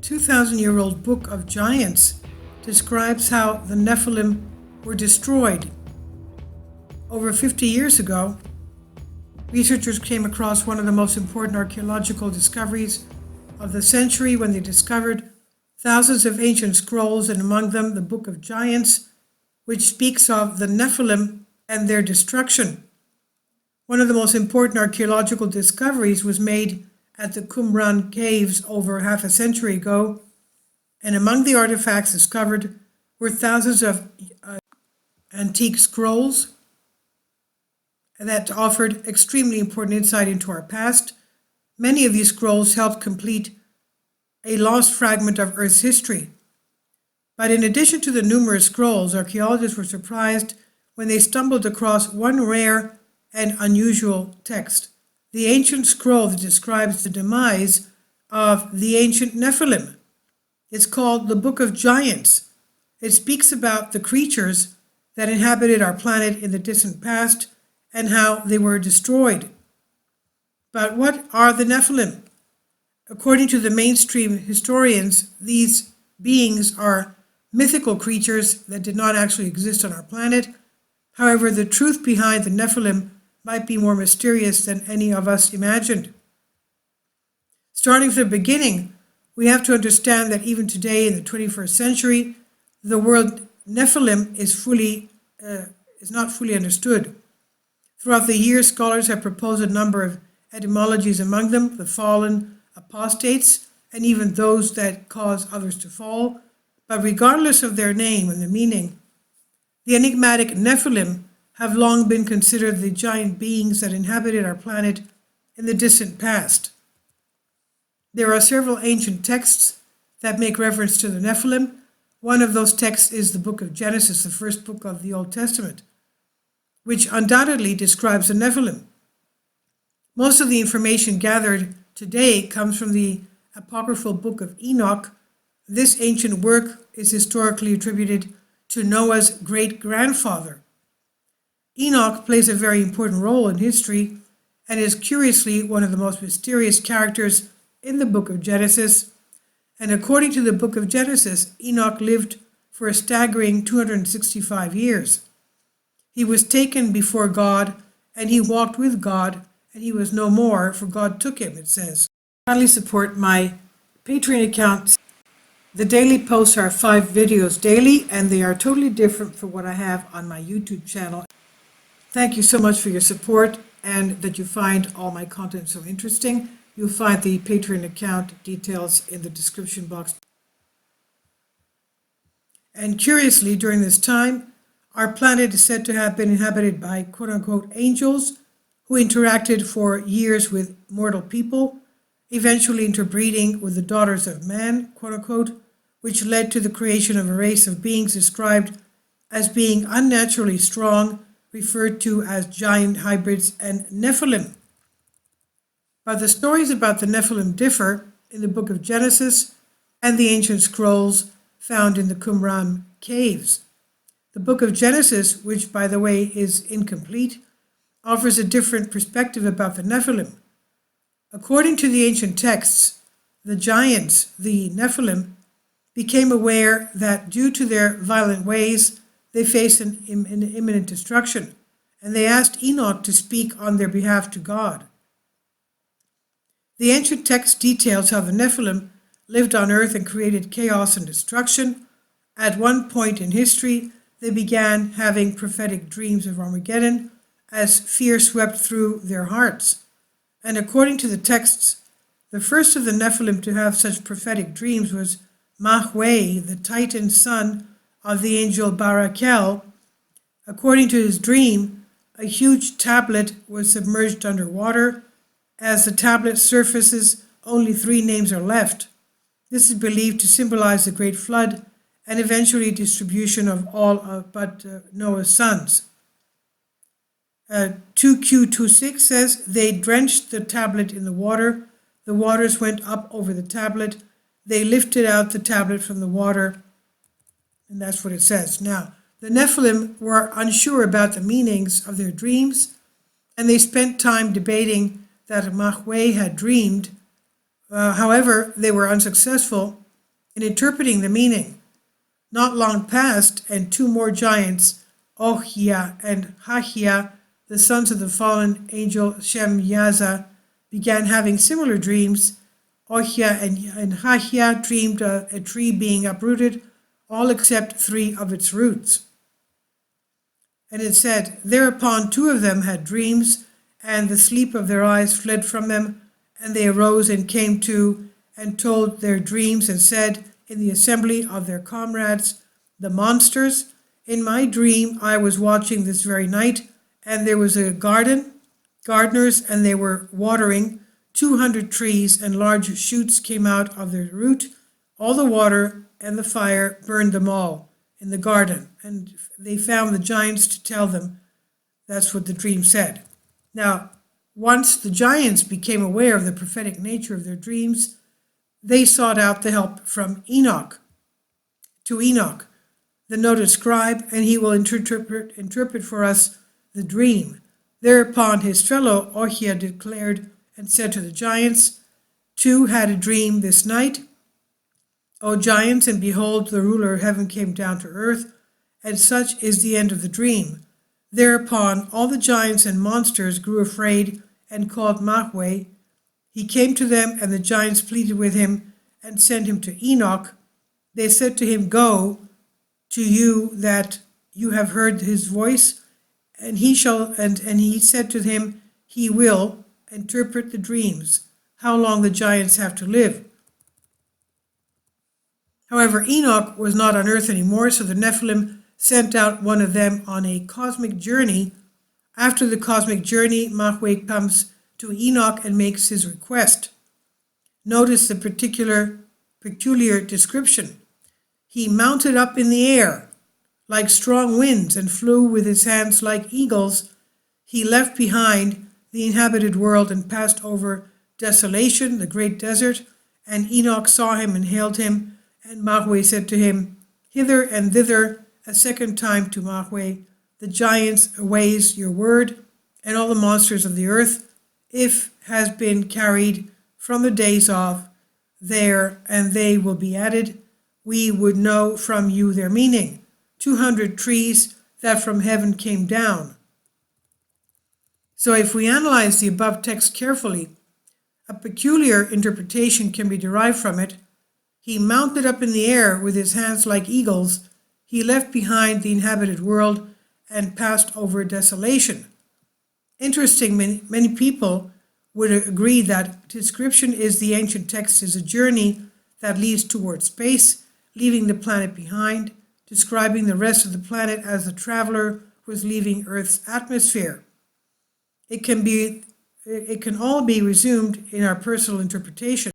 2,000-year-old book of Giants describes how the Nephilim were destroyed. Over 50 years ago, researchers came across one of the most important archaeological discoveries of the century when they discovered thousands of ancient scrolls, and among them the Book of Giants, which speaks of the Nephilim and their destruction. One of the most important archaeological discoveries was made at the Qumran Caves over half a century ago, and among the artifacts discovered were thousands of antique scrolls that offered extremely important insight into our past. Many of these scrolls helped complete a lost fragment of Earth's history. But in addition to the numerous scrolls, archaeologists were surprised when they stumbled across one rare and unusual text, the ancient scroll that describes the demise of the ancient Nephilim. It's called the Book of Giants. It speaks about the creatures that inhabited our planet in the distant past and how they were destroyed. But what are the Nephilim? According to the mainstream historians, these beings are mythical creatures that did not actually exist on our planet. However, the truth behind the Nephilim might be more mysterious than any of us imagined. Starting from the beginning, we have to understand that even today in the 21st century, the word Nephilim is not fully understood. Throughout the years, scholars have proposed a number of etymologies, among them the fallen, apostates, and even those that cause others to fall. But regardless of their name and the meaning, the enigmatic Nephilim have long been considered the giant beings that inhabited our planet in the distant past. There are several ancient texts that make reference to the Nephilim. One of those texts is the book of Genesis, the first book of the Old Testament, which undoubtedly describes the Nephilim. Most of the information gathered today comes from the apocryphal book of Enoch. This ancient work is historically attributed to Noah's great-grandfather. Enoch plays a very important role in history and is curiously one of the most mysterious characters in the book of Genesis. And according to the book of Genesis, Enoch lived for a staggering 265 years. He was taken before God, and he walked with God, and he was no more, for God took him, it says. Kindly support my Patreon account. The daily posts are 5 videos daily, and they are totally different from what I have on my YouTube channel. Thank you so much for your support and that you find all my content so interesting. You'll find the Patreon account details in the description box. And curiously, during this time, our planet is said to have been inhabited by quote-unquote angels who interacted for years with mortal people, eventually interbreeding with the daughters of man, quote-unquote, which led to the creation of a race of beings described as being unnaturally strong, referred to as giant hybrids and Nephilim. But the stories about the Nephilim differ in the book of Genesis and the ancient scrolls found in the Qumran Caves. The book of Genesis, which by the way is incomplete, offers a different perspective about the Nephilim. According to the ancient texts, the giants, the Nephilim, became aware that due to their violent ways, they faced an imminent destruction, and they asked Enoch to speak on their behalf to God. The ancient text details how the Nephilim lived on earth and created chaos and destruction. At one point in history, they began having prophetic dreams of Armageddon as fear swept through their hearts. And according to the texts, the first of the Nephilim to have such prophetic dreams was Mahweh, the Titan son of the angel Barakel. According to his dream, a huge tablet was submerged underwater. As the tablet surfaces, only 3 names are left. This is believed to symbolize the Great Flood and eventually distribution of all but Noah's sons. 2Q26 says, they drenched the tablet in the water. The waters went up over the tablet. They lifted out the tablet from the water. And that's what it says. Now, the Nephilim were unsure about the meanings of their dreams, and they spent time debating that Mahweh had dreamed. However, they were unsuccessful, in interpreting the meaning. Not long passed, and two more giants, Ohia and Hahia, the sons of the fallen angel Shemyaza, began having similar dreams. Ohia and Hahia dreamed a tree being uprooted, all except 3 of its roots. And it said, thereupon 2 of them had dreams, and the sleep of their eyes fled from them, and they arose and came to, and told their dreams, and said in the assembly of their comrades, the monsters, in my dream I was watching this very night, and there was a garden, gardeners, and they were watering 200 trees, and large shoots came out of their root. All the water and the fire burned them all in the garden, and they found the giants to tell them. That's what the dream said. Now, once the giants became aware of the prophetic nature of their dreams, they sought out the help from Enoch, the noted scribe, and he will interpret for us the dream. Thereupon his fellow Ohia declared and said to the giants, 2 had a dream this night, O giants, and behold, the ruler of heaven came down to earth, and such is the end of the dream. Thereupon all the giants and monsters grew afraid and called Mahweh. He came to them, and the giants pleaded with him and sent him to Enoch. They said to him, go to you that you have heard his voice, and he said to him, he will interpret the dreams, how long the giants have to live. However, Enoch was not on earth anymore, so the Nephilim sent out one of them on a cosmic journey. After the cosmic journey, Mahweh comes to Enoch and makes his request. Notice the peculiar description. He mounted up in the air like strong winds and flew with his hands like eagles. He left behind the inhabited world and passed over desolation, the great desert, and Enoch saw him and hailed him. And Mahweh said to him, hither and thither, a second time to Mahweh, the giants obeys your word, and all the monsters of the earth, if has been carried from the days of there, and they will be added. We would know from you their meaning. 200 trees that from heaven came down. So if we analyze the above text carefully, a peculiar interpretation can be derived from it. He mounted up in the air with his hands like eagles. He left behind the inhabited world and passed over desolation. Interesting, many people would agree that description is the ancient text is a journey that leads towards space, leaving the planet behind, describing the rest of the planet as the traveler was leaving Earth's atmosphere. It can all be resumed in our personal interpretation,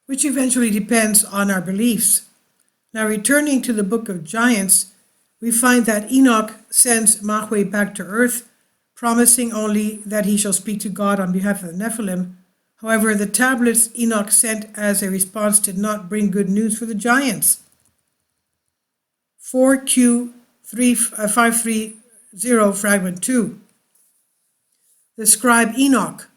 which eventually depends on our beliefs. Now, returning to the book of Giants, we find that Enoch sends Mahweh back to earth, promising only that he shall speak to God on behalf of the Nephilim. However, the tablets Enoch sent as a response did not bring good news for the giants. 4Q530, fragment 2. The scribe Enoch,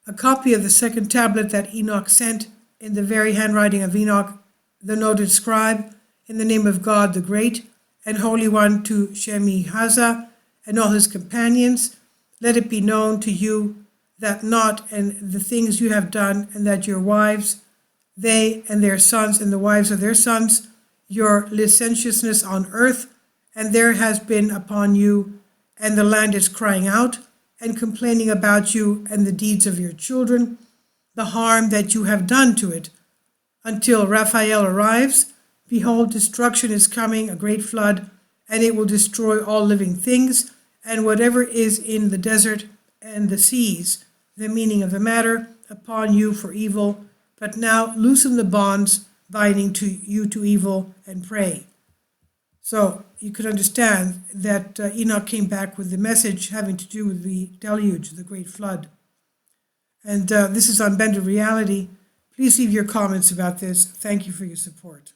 a copy of the second tablet that Enoch sent in the very handwriting of Enoch, the noted scribe, in the name of God the Great and Holy One, to Shemyaza and all his companions, let it be known to you that not and the things you have done, and that your wives, they and their sons and the wives of their sons, your licentiousness on earth, and there has been upon you, and the land is crying out and complaining about you and the deeds of your children, the harm that you have done to it. Until Raphael arrives, behold, destruction is coming, a great flood, and it will destroy all living things, and whatever is in the desert and the seas, the meaning of the matter, upon you for evil. But now loosen the bonds binding to you to evil, and pray. So you could understand that Enoch came back with the message having to do with the deluge, the great flood. And this is Unbended Reality. Please leave your comments about this. Thank you for your support.